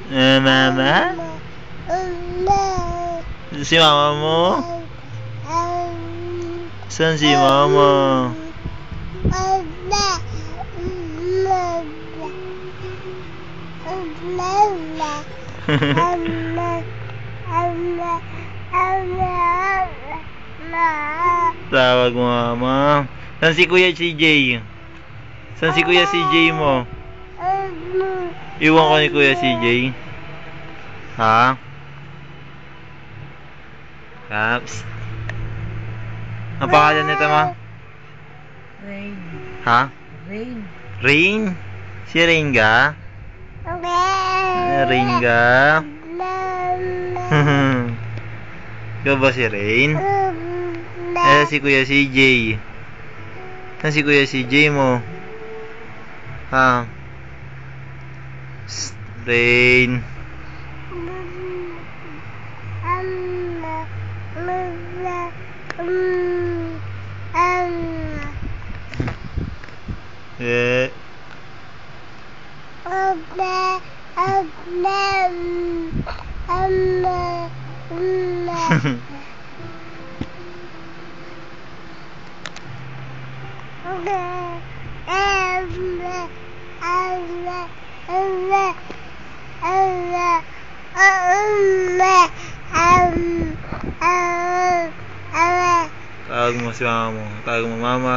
Mama? Si mama mo? Saan si mama? Tawag mo mama. Saan si Kuya CJ? Saan si Kuya CJ mo? Iwan ko ni Kuya CJ. Ha? Caps? Ang pangalan nito ma? Rain. Ha? Rain. Rain? Si Rain ka? Rain ka? Ikaw ba si Rain? Si Kuya CJ. Saan si Kuya CJ mo? Ha? Rain. Eh. Tawag mo si mama mo. Tawag mo mama.